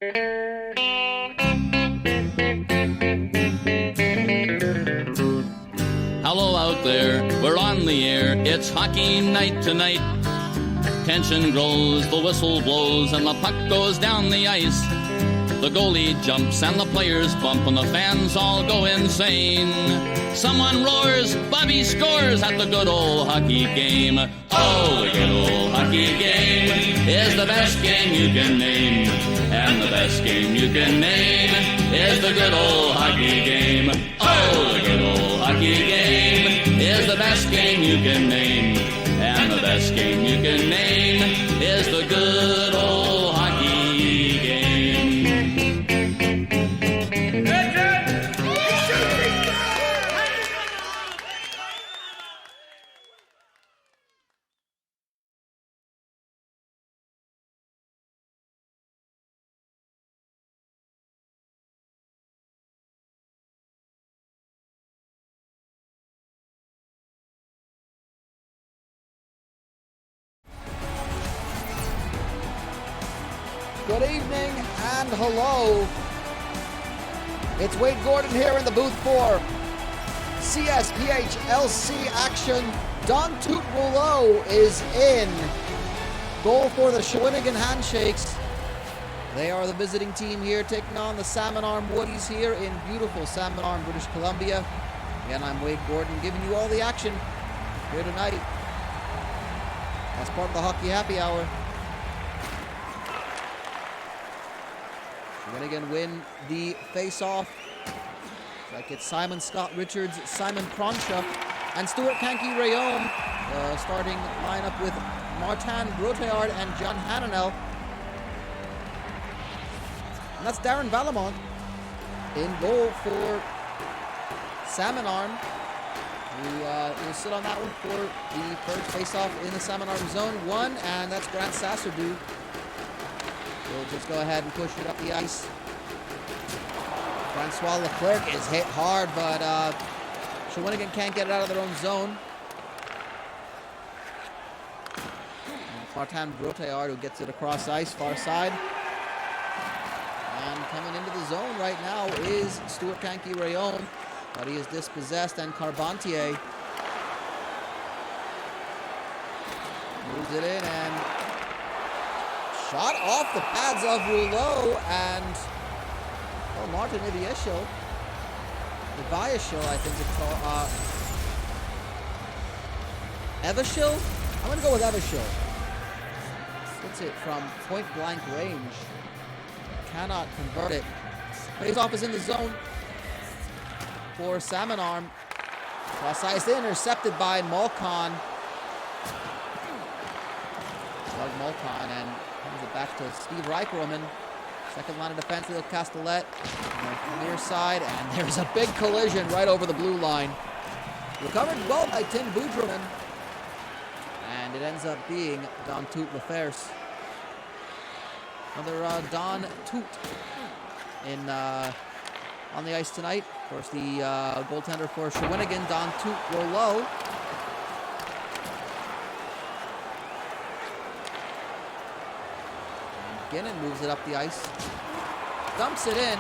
Hello out there, we're on the air, it's hockey night tonight. Tension grows, the whistle blows, and the puck goes down the ice. The goalie jumps and the players bump and the fans all go insane. Someone roars, Bobby scores at the good old hockey game. Oh, the good old hockey game is the best game you can name. And the best game you can name is the good old hockey game. Oh, the good old hockey game is the best game you can name. And the best game you can name is the good old hockey game. Good evening and hello. It's Wade Gordon here in the booth for CSPHLC action. Don Toot Rouleau is in goal for the Shawinigan Handshakes. They are the visiting team here, taking on the Salmon Woodies here in beautiful Salmon, British Columbia. Again, I'm Wade Gordon giving you all the action here tonight as part of the Hockey Happy Hour. Shawinigan win the face-off. Like it's Simon Scott Richards, Simon Croncha, and Stuart Kanki Rayon. Starting lineup with Martin Groteyard and John Hananel. And that's Darren Valamont in goal for Salmon Arm. We will sit on that one for the first face-off in the Salmon Arm zone 1, and that's Grant Sasserdue. We'll just go ahead and push it up the ice. Francois Leclerc is hit hard, but Shawinigan can't get it out of their own zone. And Martin Groteyard who gets it across ice, far side. And coming into the zone right now is Stuart Kanki Rayon, but he is dispossessed, and Carpentier moves it in and shot off the pads of Rouleau, and Martin Iviasho, I think it's called, Evashil? I'm going to go with Evashil. Hits it from point blank range. Cannot convert it. Face-off is in the zone for Salmon Arm. Cross ice intercepted by Malcon. Doug Malcon, and comes it back to Steve Reichroman. Second line of defense, Leo Castellet on the near side, and there's a big collision right over the blue line. Recovered well by Tim Boudreman, and it ends up being Don Toot Lefers. Another Don Toot in on the ice tonight. Of course, the goaltender for Shawinigan, Don Toot Rouleau. McGinnon moves it up the ice, dumps it in.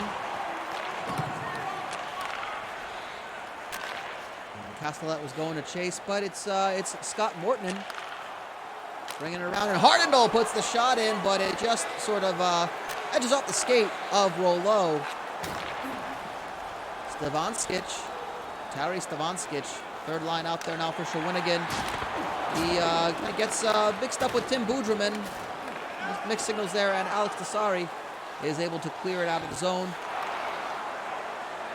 Castellet was going to chase, but it's Scott Mortonen bringing it around, and Hardendal puts the shot in, but it just sort of edges off the skate of Rouleau. Tari Stevanskic, third line out there now for Shawinigan. He gets mixed up with Tim Boudreman. Mixed signals there, and Alex Desari is able to clear it out of the zone.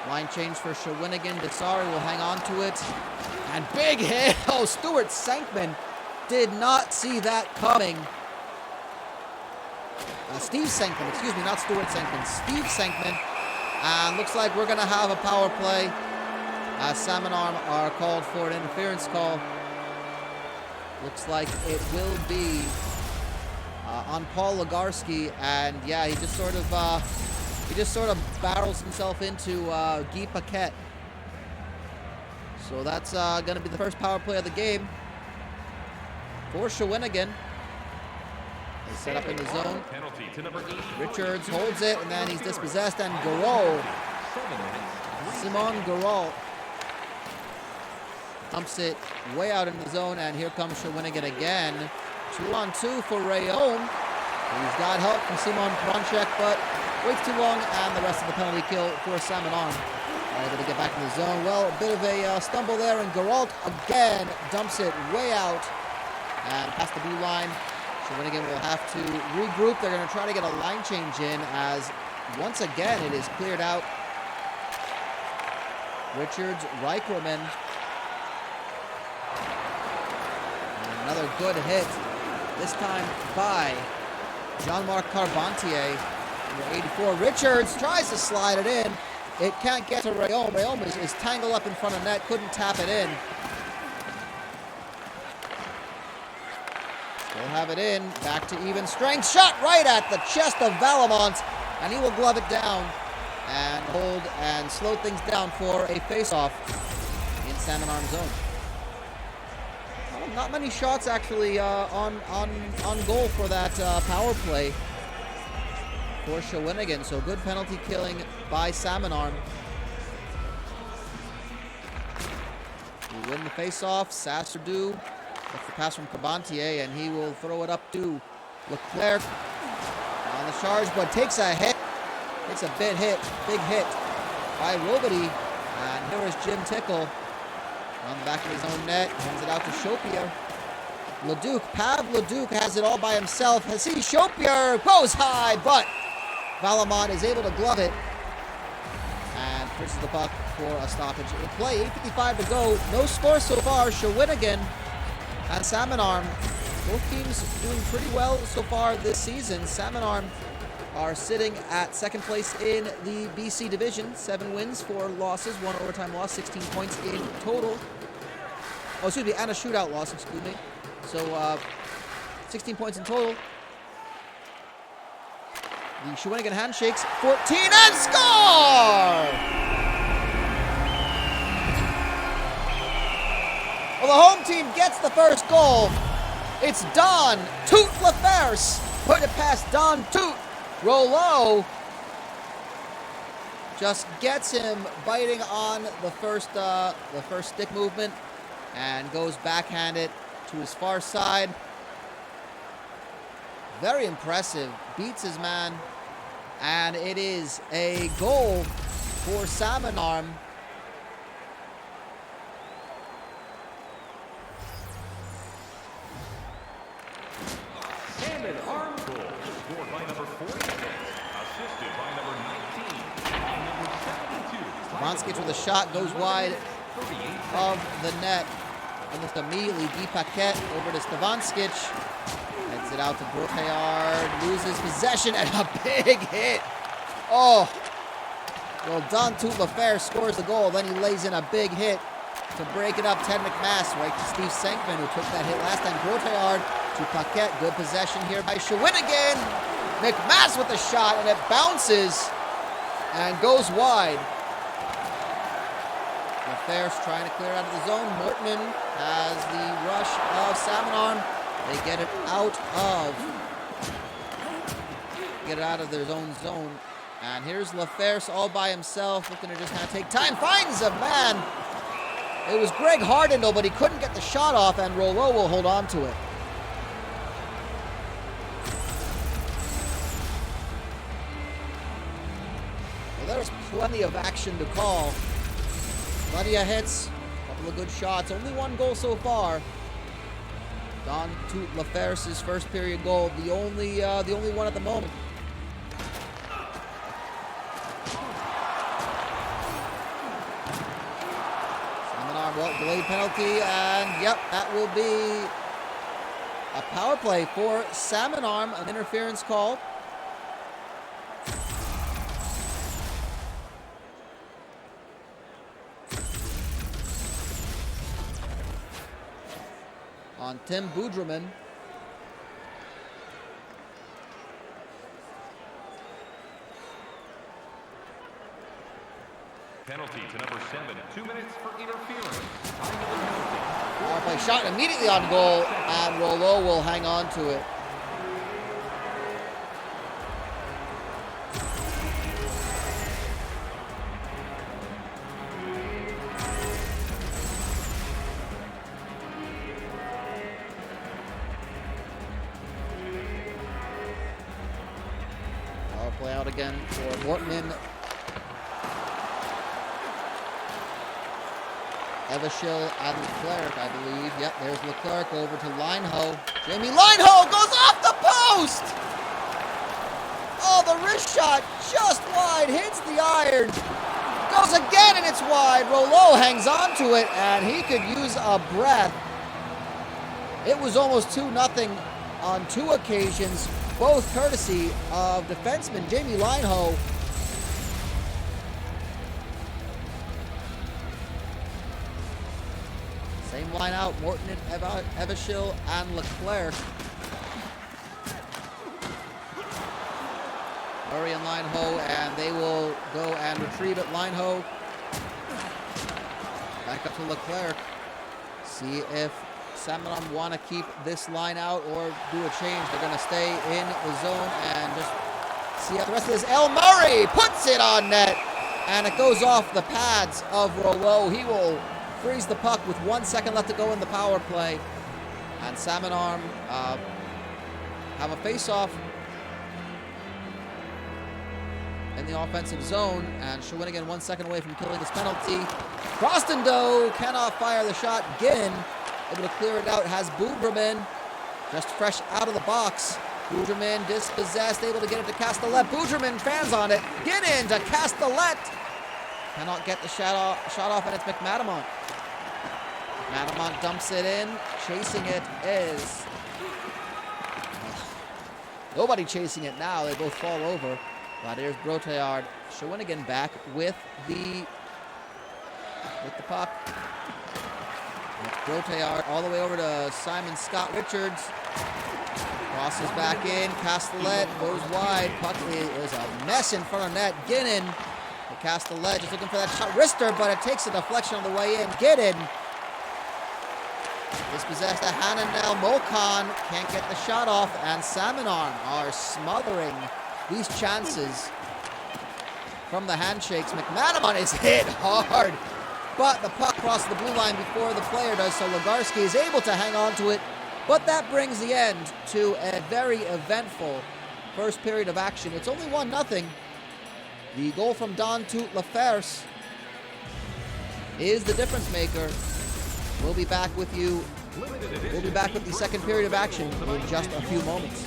Line change for Shawinigan. Desari will hang on to it. And big hit. Oh, Stuart Sankman did not see that coming. Steve Sankman, excuse me, not Stuart Sankman. Steve Sankman. And looks like we're going to have a power play. Salmon Arm are called for an interference call. Looks like it will be on Paul Legarski, and yeah, he just sort of barrels himself into Guy Paquette. So that's going to be the first power play of the game for Shawinigan. He's set up in the zone. Penalty to number 8. Richards holds it, and then he's dispossessed, and Garol, Simon Garol, dumps it way out in the zone, and here comes Shawinigan again. 2-on-2 for Rayom. He's got help from Simon Pronchek, but waits too long, and the rest of the penalty kill for Salmon Arm. Able to get back in the zone. Well, a bit of a stumble there, and Garalt again dumps it way out and past the blue line. Shawinigan will have to regroup. They're going to try to get a line change in, as once again it is cleared out. Richards, Reicherman. And another good hit, this time by Jean-Marc Carpentier. Number 84. Richards tries to slide it in. It can't get to Rayom. Rayom is tangled up in front of net, couldn't tap it in. Still have it in, back to even strength. Shot right at the chest of Valamont, and he will glove it down and hold and slow things down for a face-off in Salmon Arm zone. Well, not many shots actually on goal for that power play for Shawinigan, so good penalty killing by Salmon Arm. We win the face-off. Sasserdou gets the pass from Carpentier, and he will throw it up to Leclerc on the charge, but takes a hit. It's a big hit by Robity, and here is Jim Tickle on the back of his own net. Hands it out to Chopier. Leduc, Pav Leduc has it all by himself. Chopier goes high, but Valamont is able to glove it and pushes the puck for a stoppage in play. 8:55 to go. No score so far. Shawinigan and Salmon Arm, both teams doing pretty well so far this season. Salmon Arm are sitting at second place in the BC division. 7 wins, 4 losses, 1 overtime loss, 16 points in total. Oh, excuse me, and a shootout loss, excuse me. So 16 points in total. The Shawinigan Handshakes, 14, and score! Well, the home team gets the first goal. It's Don Toot Laferse. Put it past Don Toot. Rollo just gets him biting on the first stick movement and goes backhanded to his far side. Very impressive. Beats his man. And it is a goal for Salmon Arm. And an arm goal scored by number 46, assisted by number 19, and number 72. Vanskic with a shot goes wide of the net. Almost immediately, Guy Paquette over to Stevanskic. Heads it out to Broteyard, loses possession, and a big hit. Oh, well, Don Toot Laferre scores the goal, then he lays in a big hit to break it up. Ted McMass, right to Steve Senkman, who took that hit last time. Broteyard to Paquette, good possession here by Shawinigan. McMass with the shot, and it bounces and goes wide. Laferre's trying to clear out of the zone. Mortman has the rush of Salmon Arm. They get it out of their own zone. And here's Laferse all by himself, looking to just kind of take time. Finds a man. It was Greg Hardendale, but he couldn't get the shot off, and Rollo will hold on to it. Well, there's plenty of action to call. Plenty of hits, a couple of good shots. Only 1 goal so far. Don Toot Laferse's first period goal, the only one at the moment. Salmon Arm, well, delayed penalty, and yep, that will be a power play for Salmon Arm, an interference call. On Tim Budraman. Penalty to number 7. 2 minutes for interference. Power play shot immediately on goal, and Rollo will hang on to it. play out again for Mortman. Evershill and Leclerc, I believe. Yep, there's Leclerc over to Lineho. Jamie Lineho goes off the post! Oh, the wrist shot just wide, hits the iron. Goes again and it's wide. Rouleau hangs on to it and he could use a breath. It was almost 2-0 on 2 occasions, both courtesy of defenseman Jamie Lineho. Same line out, Morton and Evershill and Leclerc. Murray and Lineho, and they will go and retrieve it. Lineho back up to Leclerc. See if Salmon want to keep this line out or do a change. They're going to stay in the zone and just see how the rest of this. El Murray puts it on net, and it goes off the pads of Rouleau. He will freeze the puck with 1 second left to go in the power play. And Salmon Arm have a face-off in the offensive zone, and Shawinigan 1 second away from killing this penalty. Crostendo cannot fire the shot. Ginn able to clear it out, has Booberman just fresh out of the box. Booberman dispossessed, able to get it to Castellet. Booberman fans on it. Get in to Castellet. Cannot get the shot off, and it's McMadamont. McMadamont dumps it in. Chasing it is nobody chasing it now. They both fall over. But here's Broteyard. Shawinigan back with the puck. Broteyard all the way over to Simon Scott Richards. Crosses back in. Castellet goes wide. Puck is a mess in front of net. Ginnin. Castellet just looking for that shot. Wrister, but it takes a deflection on the way in. Ginnin. Dispossessed to Hananel. Mokan can't get the shot off. And Salmon Arm are smothering these chances from the handshakes. McManaman is hit hard, but the puck crosses the blue line before the player does, so Legarski is able to hang on to it. But that brings the end to a very eventful first period of action. It's only 1-0. The goal from Don Tout Laferse is the difference maker. We'll be back with you. We'll be back with the second period of action in just a few moments.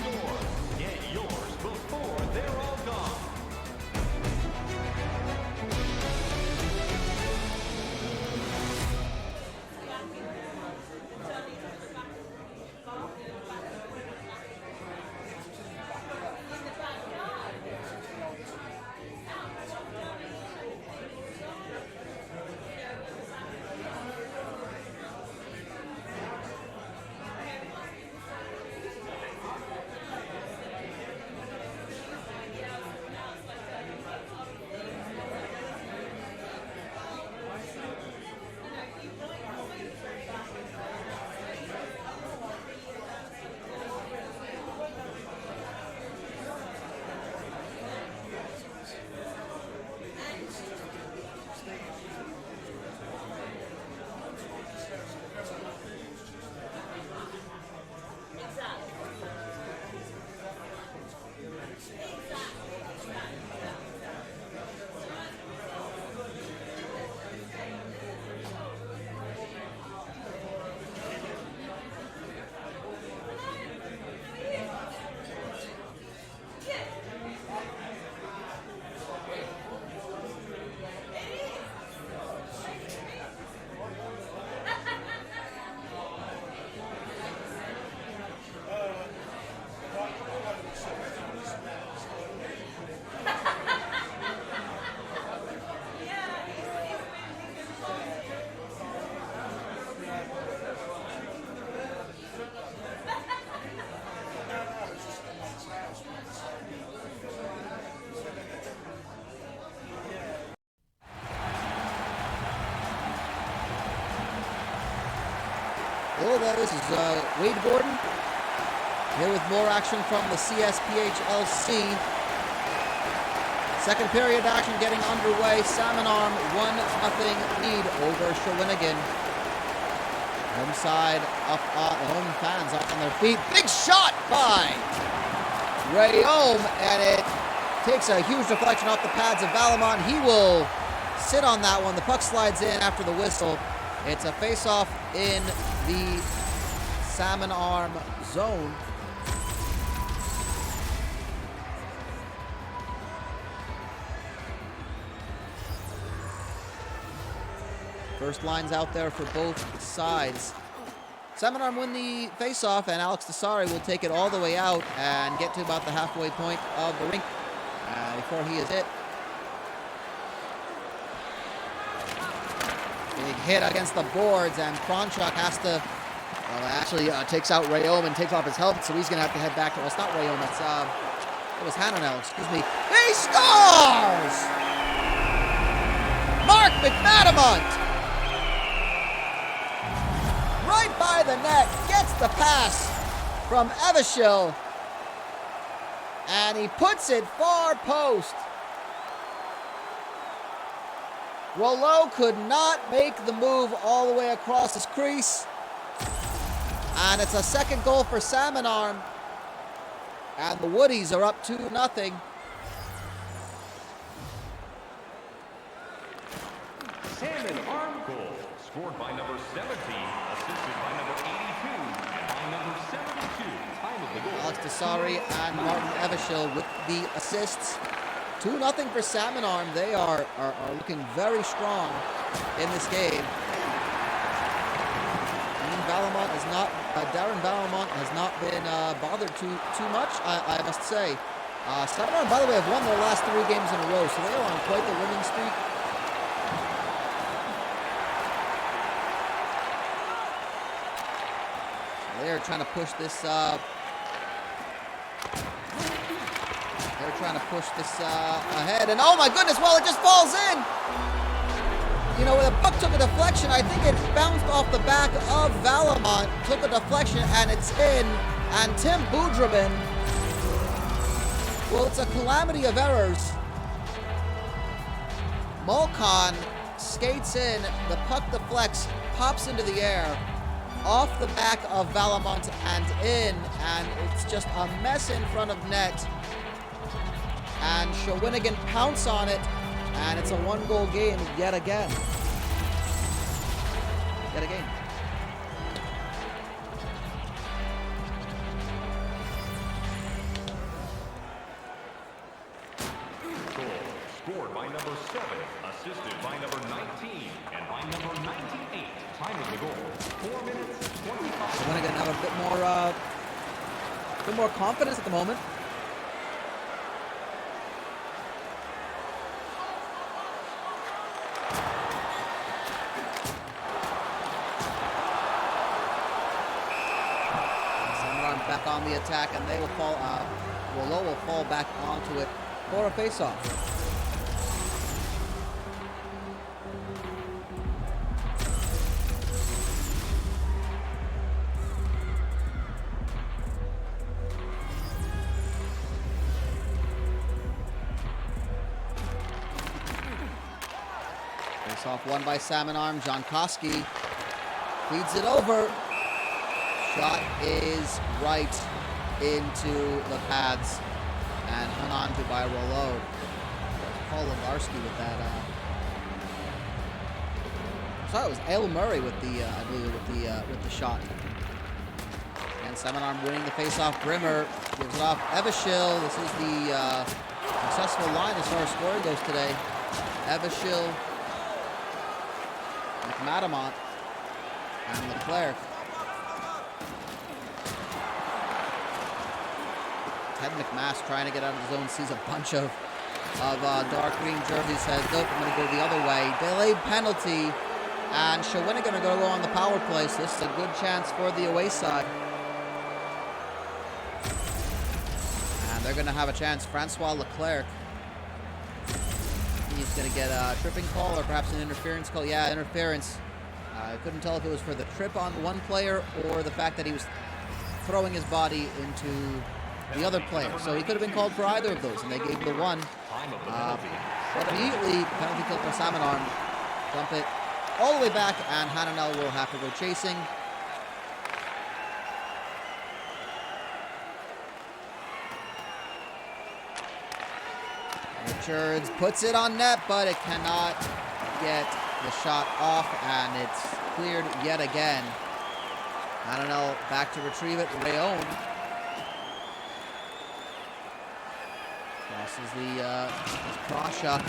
Hello there, this is Wade Gordon here with more action from the CSPHLC. Second period action getting underway. Salmon Arm 1-0 lead over Shawinigan. Home side up, home fans up on their feet. Big shot by Rayome, and it takes a huge deflection off the pads of Valamont. He will sit on that one. The puck slides in after the whistle. It's a face-off in the Salmon Arm zone. First line's out there for both sides. Salmon Arm win the face-off, and Alex Desari will take it all the way out and get to about the halfway point of the rink before he is hit. Big hit against the boards, and Kronchuk has to, well, actually takes out Rayom and takes off his helmet, so he's going to have to head back to, well, it's not Rayom, it was Hananel, excuse me. He scores! Mark McManamont! Right by the net, gets the pass from Eveshil, and he puts it far post. Rollo could not make the move all the way across his crease, and it's a second goal for Salmon Arm, and the Woodies are up 2-0. Salmon Arm goal, scored by number 17, assisted by number 82, and by number 72. Time of the goal. Alex Desari and Martin Eveshil with the assists. 2-0 for Salmon Arm. They are looking very strong in this game. Darren Valamont has not been bothered too much, I must say. Salmon Arm, by the way, have won their last 3 games in a row, so they are on quite the winning streak. They're trying to push this. They're trying to push this ahead, and oh my goodness! Well, it just falls in. You know, the puck took a deflection. I think it bounced off the back of Valamont, took a deflection, and it's in. And Tim Budraman. Well, it's a calamity of errors. Molcon skates in. The puck deflects, pops into the air, off the back of Valamont and in, and it's just a mess in front of net. And Shawinigan pounce on it, and it's a 1-goal game yet again. Yet again. Goal, scored by number 7, assisted by number 19, and by number 98. Time of the goal, 4 minutes, 25. Shawinigan have a bit more confidence at the moment. Back on the attack, and they will fall. Rollo will fall back onto it for a face-off. Face-off won by Salmon Arm. Jankowski feeds it over. Shot is right into the pads and hung on to by Rollo. Paul Levarski with that. Sorry, it was Ale Murray with the, I believe, with the shot. And Salmon Arm winning the face-off. Brimmer gives it off. Eveshil. This is the successful line as far as scoring goes today. Eveshil, McMadamont, and Leclerc. Ted McMass trying to get out of the zone, sees a bunch of dark green jerseys, says, nope, I'm going to go the other way. Delayed penalty, and Shawinigan are going to go on the power play, so this is a good chance for the away side. And they're going to have a chance. Francois Leclerc, he's going to get a tripping call or perhaps an interference call. Yeah, interference. I couldn't tell if it was for the trip on one player or the fact that he was throwing his body into the other player. So he could have been called for either of those, and they gave the one. But immediately, penalty kill for Salmon Arm. Dump it all the way back, and Hananel will have to go chasing. Richards puts it on net, but it cannot get the shot off, and it's cleared yet again. I don't know, back to retrieve it, Rayon. Crosses the Pronchuk,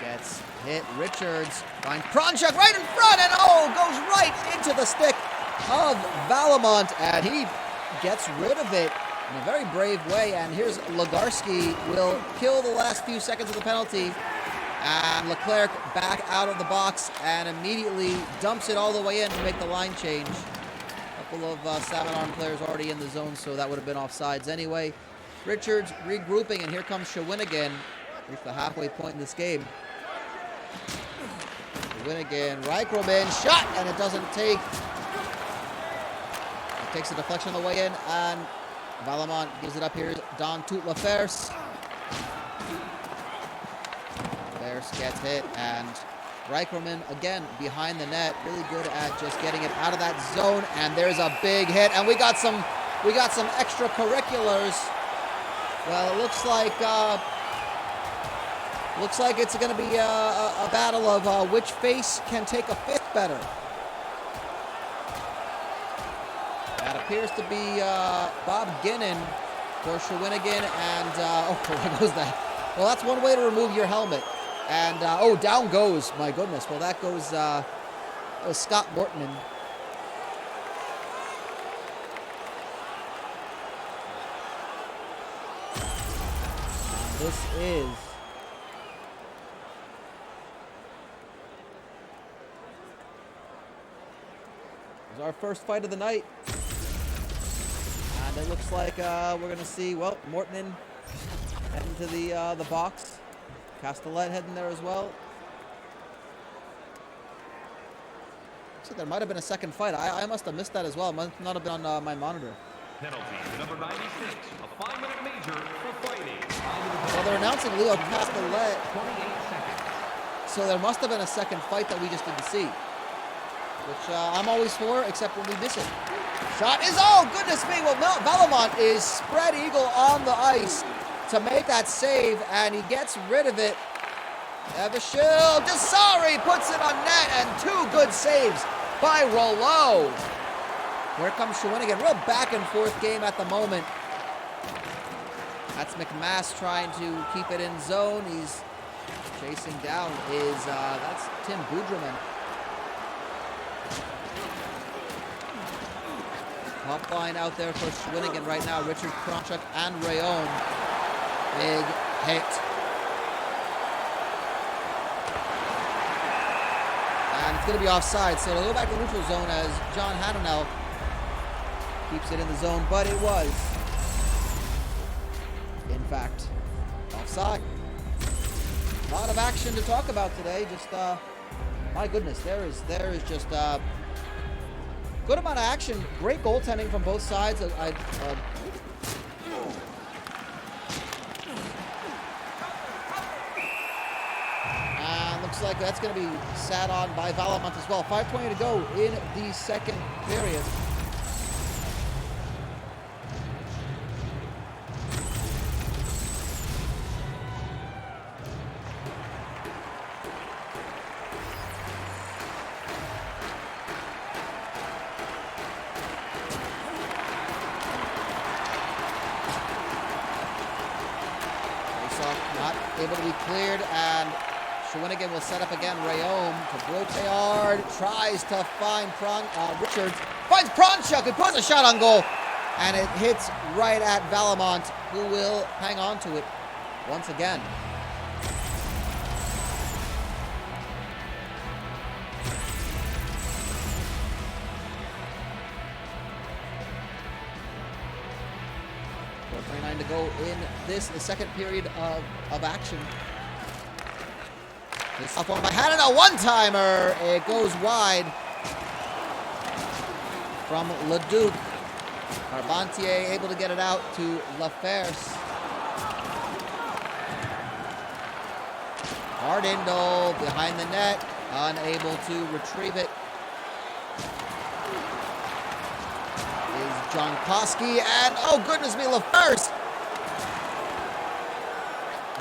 gets hit, Richards finds Pronchuk right in front, and goes right into the stick of Valamont, and he gets rid of it in a very brave way. And here's Legarski, will kill the last few seconds of the penalty, and Leclerc back out of the box and immediately dumps it all the way in to make the line change. A couple of Salmon Arm players already in the zone, so that would have been offsides anyway. Richards regrouping, and here comes Shawinigan. Reached the halfway point in this game. Shawinigan, Reichroman, shot, and it doesn't take. It takes a deflection on the way in, and Valamont gives it up here. Don Tout Lafers. Lafers gets hit, and Reichroman again behind the net, really good at just getting it out of that zone. And there's a big hit, and we got some extracurriculars. Well, it looks like it's going to be a battle of which face can take a fifth better. That appears to be Bob Ginnon for Shawinigan, and there goes that. Well, that's one way to remove your helmet. And down goes. My goodness. Well, that goes Scott Morton. This is our first fight of the night. And it looks like we're going to see, well, Morton heading to the box. Castellet heading there as well. Looks like there might have been a second fight. I must have missed that as well. It must not have been on my monitor. Penalty, number 96, a 5-minute major for fighting. Well, they're announcing Leo Castellet. 28 seconds. So there must have been a second fight that we just didn't see. Which I'm always for, except when we miss it. Shot is, goodness me. Well, Valamont is spread eagle on the ice to make that save, and he gets rid of it. Evashil Desari puts it on net, and two good saves by Rollo. Here comes Shawinigan. Real back and forth game at the moment. That's McMass trying to keep it in zone. He's chasing down that's Tim Budraman. Top line out there for Shawinigan right now. Richard Pronchuk and Rayon. Big hit. And it's going to be offside, so it'll go back to the neutral zone as John Hananel keeps it in the zone, but it was, in fact, offside. A lot of action to talk about today. Just, my goodness, there is just good amount of action. Great goaltending from both sides. And looks like that's going to be sat on by Valamont as well. 5:20 to go in the second period. Not able to be cleared, and Shawinigan will set up again. Rayon to Broteyard, tries to find Richards, finds Pronchuk, who puts a shot on goal, and it hits right at Valamont, who will hang on to it once again. To go in the second period of action. This off one by Hanna, one-timer. It goes wide from Leduc. Carpentier able to get it out to Lafers. Hardindle behind the net, unable to retrieve it. Is John Koski, and oh goodness me, Lafers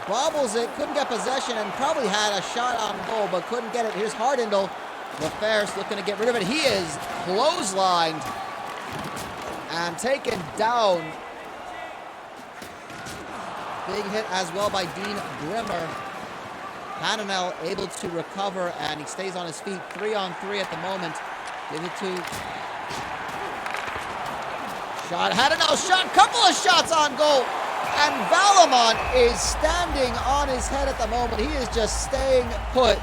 bobbles it, couldn't get possession, and probably had a shot on goal, but couldn't get it. Here's Hardindle. LaFerce looking to get rid of it. He is clotheslined and taken down. Big hit as well by Dean Grimmer. Hananel able to recover, and he stays on his feet. 3-on-3 at the moment. Give it to shot. Hananel shot. Couple of shots on goal. And Valamont is standing on his head at the moment. He is just staying put.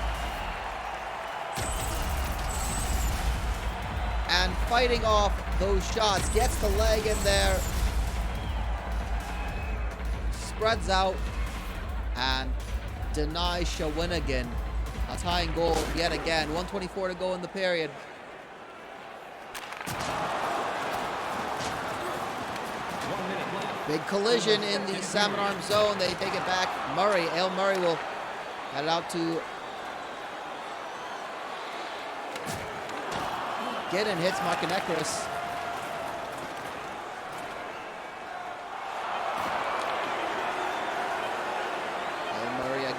And fighting off those shots. Gets the leg in there. Spreads out. And denies Shawinigan a tying goal yet again. 1:24 to go in the period. Big collision in the Salmon Arm zone. They take it back. Murray, Ale Murray will head it out to Gideon. Hits Markinekris.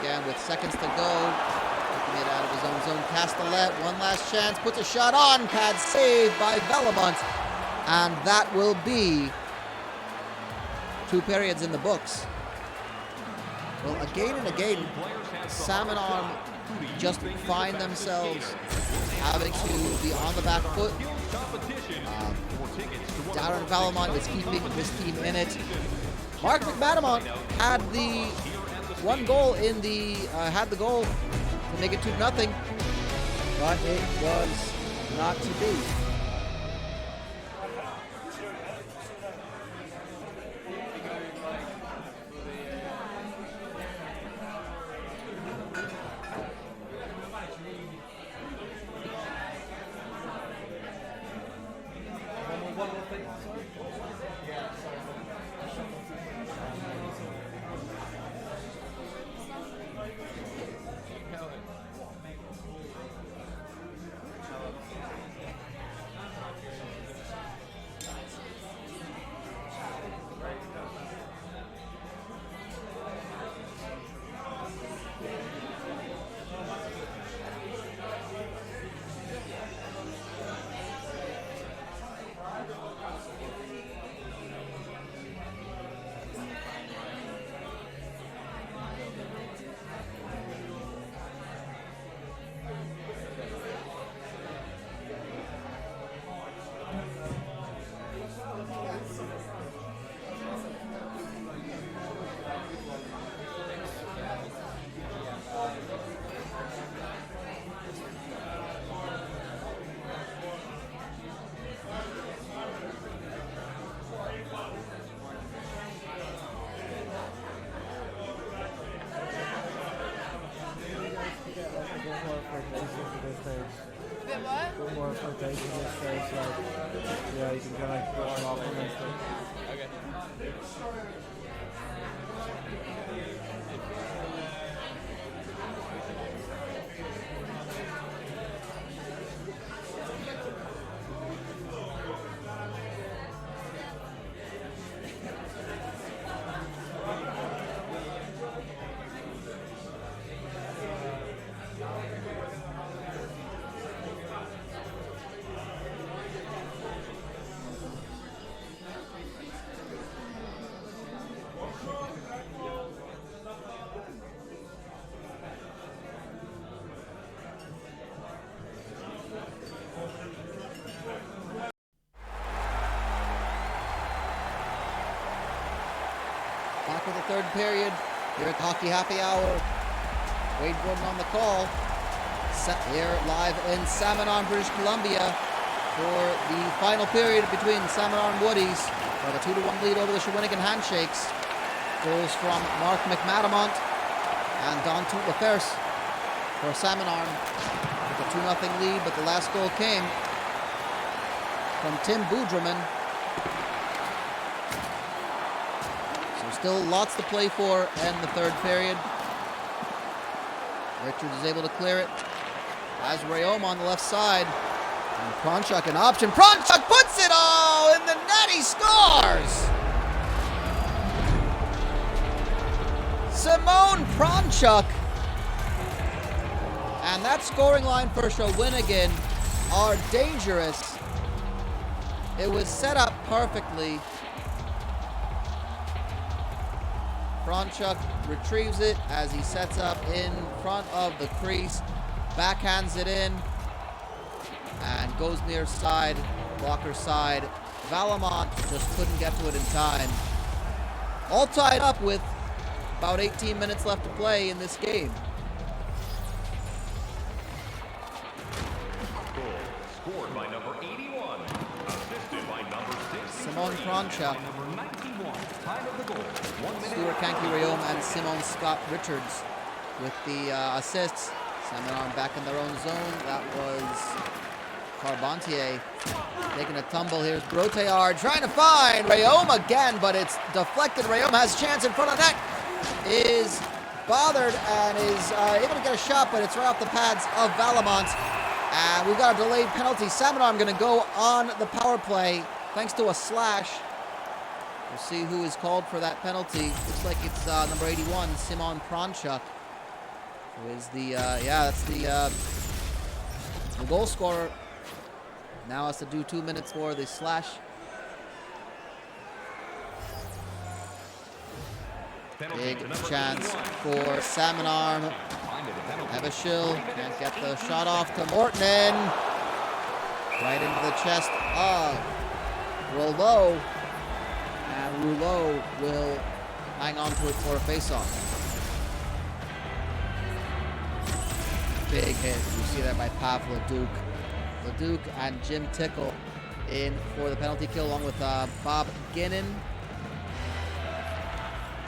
Again with seconds to go. Taking it out of his own zone. Castellet, one last chance. Puts a shot on. Pad saved by Velamont. And that will be 2 periods in the books. Well, again and again, Salmon Arm just find themselves having to be on the back foot. Darren Velamont is keeping this team in it. Mark McManamont had the one goal in the, had the goal to make it 2-0, but it was not to be. More flotation this stage, so yeah, you can kind of push them off on this thing. Okay. Back with the third period here at the Hockey Happy Hour. Wade Gordon on the call. Set here live in Salmon Arm, British Columbia for the final period between Salmon Arm Woodies. With a 2-1 lead over the Shawinigan Handshakes. Goals from Mark McManamont and Don LaFerce for Salmon Arm with a 2-0 lead, but the last goal came from Tim Boudreman. Still lots to play for in the third period. Richards is able to clear it. Has Rayom on the left side. And Pronchuk an option. Pronchuk puts it all in the net. He scores! Simone Pronchuk. And that scoring line for Shawinigan are dangerous. It was set up perfectly. Pronchuk retrieves it as he sets up in front of the crease, backhands it in, and goes near side, blocker side. Valamont just couldn't get to it in time. All tied up with about 18 minutes left to play in this game. Goal scored by number 81, assisted by number 6. Simone Pronchuk, Number 91, time of the goal. 1 minute. Stuart Kanki-Rayom and Simone Scott Richards with the assists. Salmon Arm back in their own zone. That was Carpentier taking a tumble. Here's Broteyard trying to find Rayom again, but it's deflected. Rayom has a chance in front of net. Is bothered and is able to get a shot, but it's right off the pads of Valamont. And we've got a delayed penalty. Salmon Arm going to go on the power play thanks to a slash. We'll see who is called for that penalty. Looks like it's number 81, Simon Pronchuk, who is the, that's the goal scorer. Now has to do 2 minutes for the slash. Big chance for Salmon Arm. Eveshil can't get the shot off to Mortonen. Right into the chest of Rouleau. And Rouleau will hang on to it for a face-off. Big hit. You see that by Pav Leduc. Leduc and Jim Tickle in for the penalty kill, along with Bob Ginnon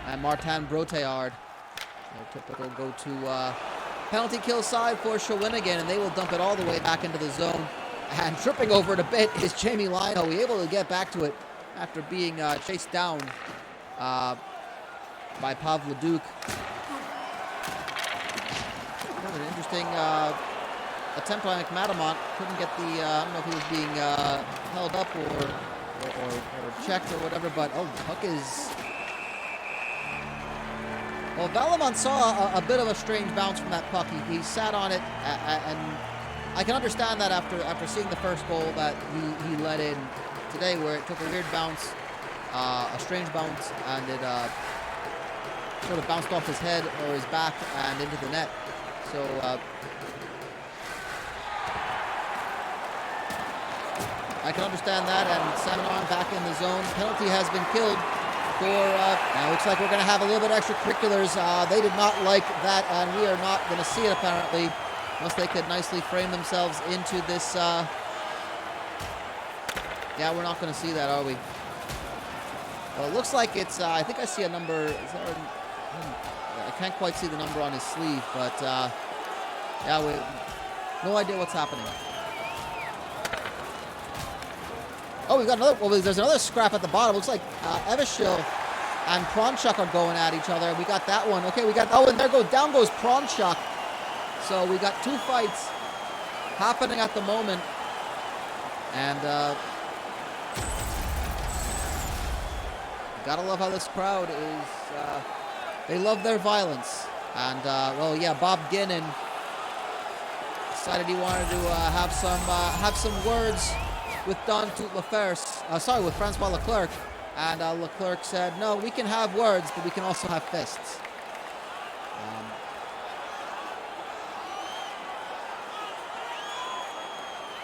and Martin Broteyard. Their typical go-to penalty kill side for Shawinigan, and they will dump it all the way back into the zone. And tripping over it a bit is Jamie Lino, able to get back to it after being chased down by Pav Leduc. An interesting attempt by McMadamont. Couldn't get the, I don't know if he was being held up or checked or whatever, but oh, the puck is... Well, Valamont saw a bit of a strange bounce from that puck. He sat on it, and I can understand that after seeing the first goal that he let in today, where it took a weird bounce, a strange bounce, and it sort of bounced off his head or his back and into the net. So I can understand that, and Salmon Arm back in the zone. Penalty has been killed for, now it looks like we're going to have a little bit extracurriculars. They did not like that, and we are not going to see it apparently, unless they could nicely frame themselves into this. Yeah, we're not going to see that, are we? Well, it looks like it's, I think I see a number, is that, I can't quite see the number on his sleeve, but yeah, no idea what's happening. Oh, we've got another, well, there's another scrap at the bottom. Looks like Eveshil and Pronchuk are going at each other. We got that one. Okay, we got, oh, and down goes Pronchuk. So we got two fights happening at the moment. And gotta love how this crowd is, they love their violence. And, well, yeah, Bob Ginnon decided he wanted to have some words with Don Tout Lefers, with Francois Leclerc. And Leclerc said, no, we can have words, but we can also have fists.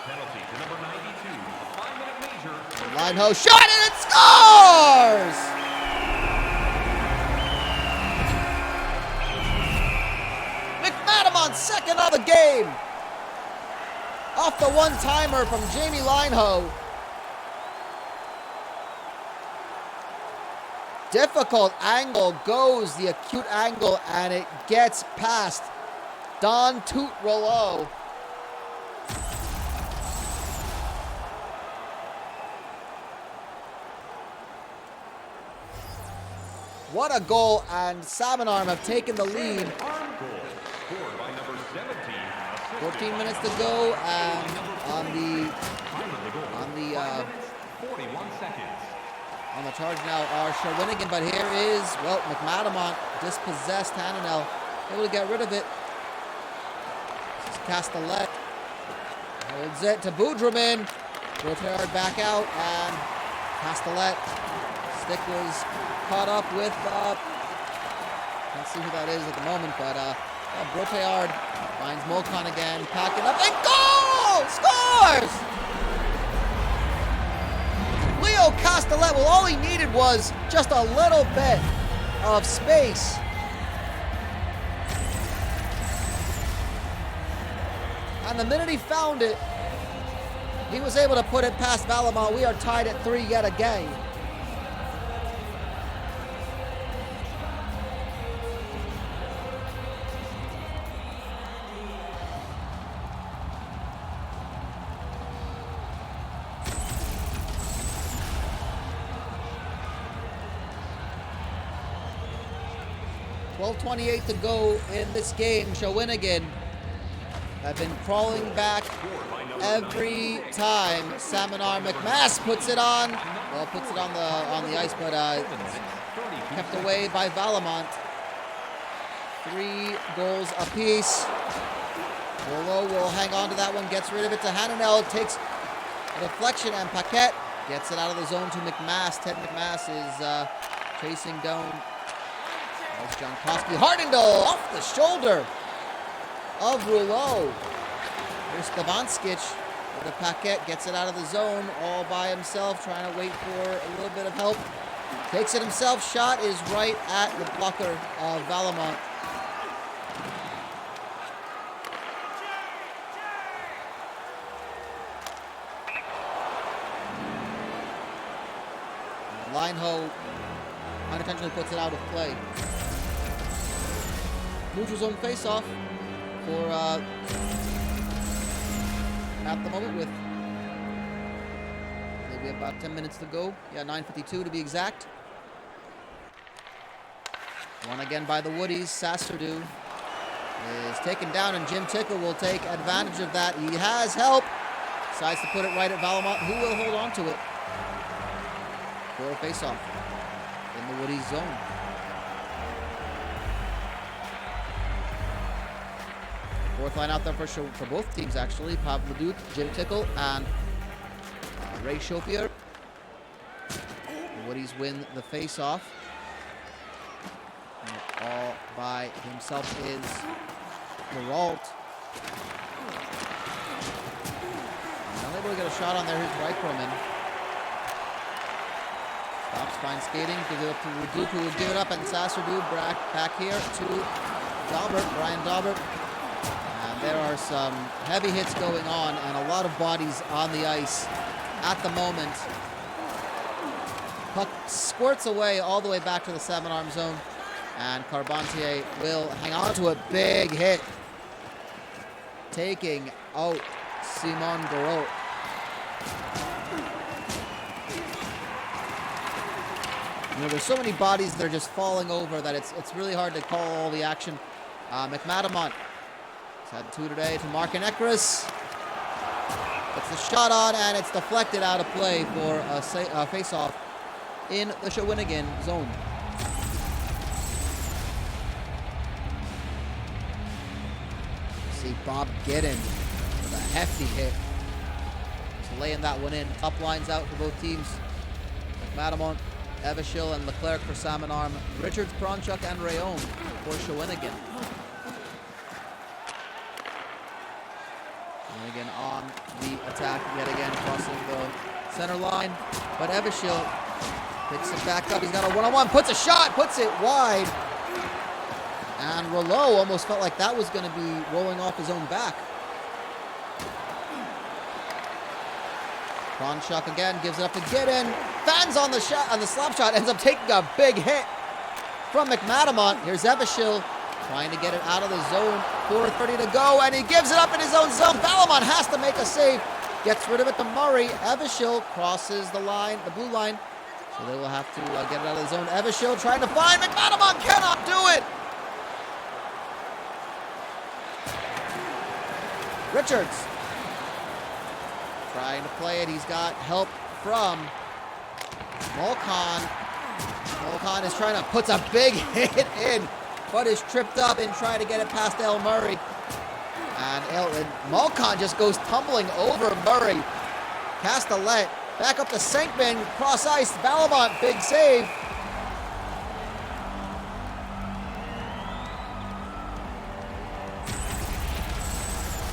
Penalty to number 92, a 5-minute major. Lineho shot and it scores! McMadamont second of the game. Off the one-timer from Jamie Lineho. Difficult angle, goes the acute angle, and it gets past Don Tout Rouleau. What a goal, and Salmon Arm have taken the lead. 14 minutes to go, and on the On the charge now are Shawinigan, but here is, well, McMadamont dispossessed Hananel. Able to get rid of it. This is Castellet. Holds it to Budraman. Rotard back out, and Castellet. Stick was caught up with, can't see who that is at the moment, but Broteyard finds Mocon again, packing up, and goal! Scores! Leo Castellet, well, all he needed was just a little bit of space. And the minute he found it, he was able to put it past Valamont. We are tied at 3 yet again. .28 to go in this game. Shawinigan have been crawling back every time. Salmon McMass puts it on. Well, puts it on the ice, but kept away by Valamont. 3 goals apiece. Rollo will hang on to that one, gets rid of it to Hananel, takes a deflection, and Paquette gets it out of the zone to McMass. Ted McMass is chasing down. There's Jankowski. Hardendal off the shoulder of Rouleau. Here's Stavanskic with a Paquette, gets it out of the zone all by himself, trying to wait for a little bit of help. Takes it himself, shot is right at the blocker of Valamont. Lineho unintentionally puts it out of play. Neutral zone face-off for at the moment with maybe about 10 minutes to go. Yeah, 9:52 to be exact. Won again by the Woodies. Sasserdoo is taken down, and Jim Tickle will take advantage of that. He has help. Decides to put it right at Valamont, who will hold on to it for a face-off in the Woodies zone. Fourth line out there for both teams, actually. Pablo Duke, Jim Tickle, and Ray Chopier. The Woodies win the face-off. And all by himself is Geralt. Unable to get a shot on there. Here's Reichroman. Stops, finds skating, gives it up to Duke, who will give it up, and Sasserdoo back here to Daubert, Brian Daubert. And there are some heavy hits going on and a lot of bodies on the ice at the moment. Puck squirts away all the way back to the 7-arm zone, and Carpentier will hang on to a big hit, taking out Simon Garot. You know, there's so many bodies that are just falling over that it's really hard to call all the action. McMadamont has had 2 today to Mark and Ekris. Puts the shot on, and it's deflected out of play for a face-off in the Shawinigan zone. See Bob Giddin with a hefty hit. Just laying that one in. Top lines out for both teams. McMadamont, Evishil, and Leclerc for Salmon Arm. Richards, Pronchuk, and Rayon for Shawinigan. Shawinigan on the attack yet again, crossing the center line. But Evishil picks it back up. He's got a one-on-one, puts a shot, puts it wide. And Rouleau almost felt like that was going to be rolling off his own back. Pronchuk again gives it up to Giddin. Fans on the shot, on the slap shot, ends up taking a big hit from McMadamont. Here's Evishil trying to get it out of the zone. 4:30 to go, and he gives it up in his own zone. Valamont has to make a save. Gets rid of it to Murray. Evishil crosses the line, the blue line. So they will have to get it out of the zone. Evishil trying to find McMadamont, cannot do it. Richards trying to play it. He's got help from Molcon is trying to puts a big hit in, but is tripped up in trying to get it past El Murray. And Molcon just goes tumbling over Murray. Castellet back up to Senkman, cross ice. Valamont, big save.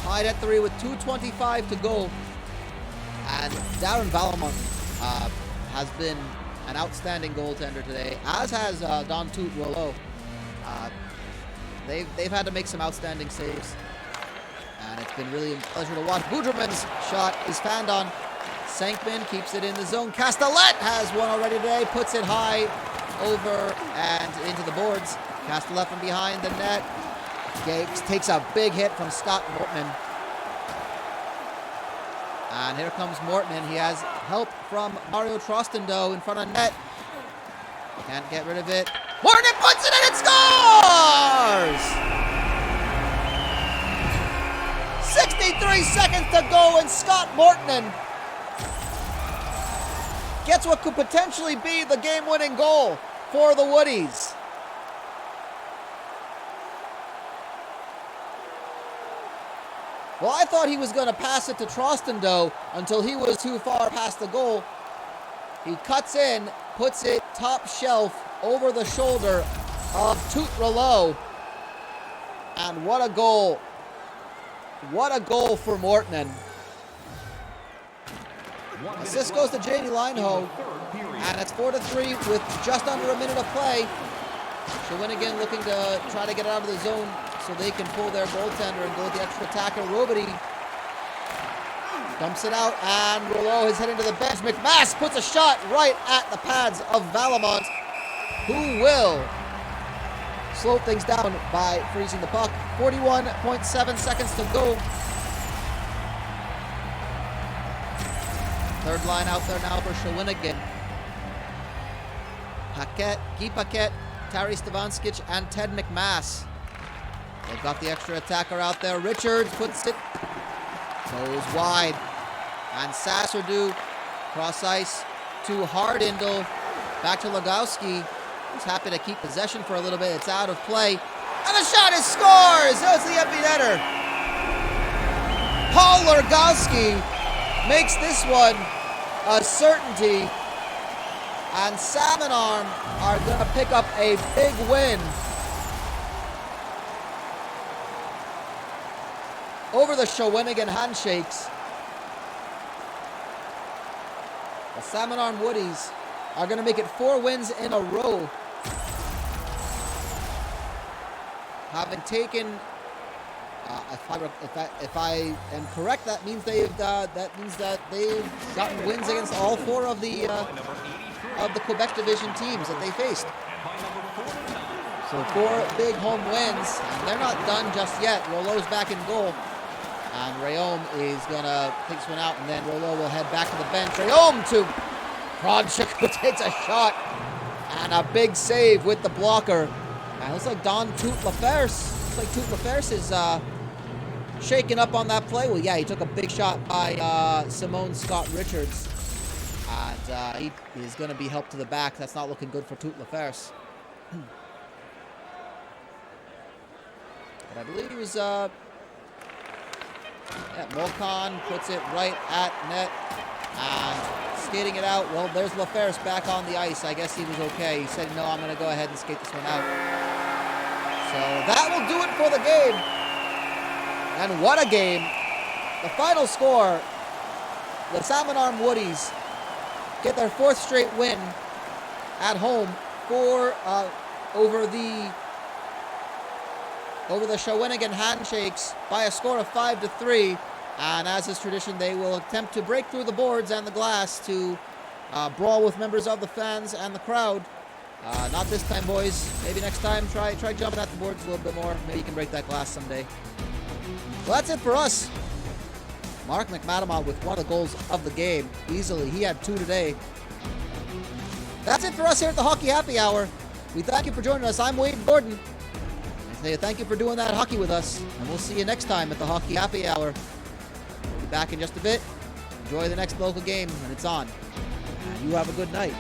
Tied at 3 with 2:25 to go. And Darren Valamont has been an outstanding goaltender today, as has Don Toot Rollo. They've had to make some outstanding saves. And it's been really a pleasure to watch. Budraman's shot is fanned on. Senkman keeps it in the zone. Castellet has one already today. Puts it high over and into the boards. Castellet from behind the net. Gapes takes a big hit from Scott Mortman. And here comes Mortman. He has help from Mario Trostendo in front of net. Can't get rid of it. Mortman puts it in and scores! 63 seconds to go, and Scott Mortman gets what could potentially be the game-winning goal for the Woodies. Well, I thought he was going to pass it to Trostendo until he was too far past the goal. He cuts in, puts it top shelf over the shoulder of Toot Rollo. And what a goal. What a goal for Mortman. Assist goes to Jamie Lineho. And it's 4-3 with just under a minute of play. Shawinigan looking to try to get out of the zone so they can pull their goaltender and go with the extra attacker. Robity dumps it out, and Rollo is heading to the bench. McMass puts a shot right at the pads of Valamont, who will slow things down by freezing the puck. 41.7 seconds to go. Third line out there now for Shawinigan. Paquette, Guy Paquette, Tari Stevanskic, and Ted McMass. They've got the extra attacker out there. Richards puts it, goes wide. And Sasserdou, cross ice to Hardindle. Back to Legowski, who's happy to keep possession for a little bit. It's out of play. And the shot is scores! Oh, it's the empty netter. Paul Legowski makes this one a certainty. And Salmon Arm are going to pick up a big win over the Shawinigan Handshakes. The Salmon Arm Woodies are going to make it 4 wins in a row, having taken. If I am correct, that means that they've gotten wins against all 4 of the Quebec Division teams that they faced. So 4 big home wins, and they're not done just yet. Rollo's back in goal, and Rayom is gonna take this one out, and then Rollo will head back to the bench. Rayom to Kronchuk, who takes a shot, and a big save with the blocker. And it looks like Don Toot Laferse. Looks like Toot Laferse is shaking up on that play. Well, yeah, he took a big shot by Simone Scott Richards. And he is going to be helped to the back. That's not looking good for Toot Laferse. But I believe he was... yeah, Molcon puts it right at net. And skating it out. Well, there's Laferse back on the ice. I guess he was okay. He said, no, I'm going to go ahead and skate this one out. So that will do it for the game. And what a game. The final score, the Salmon Arm Woodies get their 4th straight win at home over the Shawinigan Handshakes by a score of 5-3. And as is tradition, they will attempt to break through the boards and the glass to brawl with members of the fans and the crowd. Not this time, boys. Maybe next time, try jumping at the boards a little bit more. Maybe you can break that glass someday. Well, that's it for us. Mark McMadamont with one of the goals of the game. Easily. He had 2 today. That's it for us here at the Hockey Happy Hour. We thank you for joining us. I'm Wade Gordon. I say thank you for doing that hockey with us. And we'll see you next time at the Hockey Happy Hour. We'll be back in just a bit. Enjoy the next local game when it's on. And you have a good night.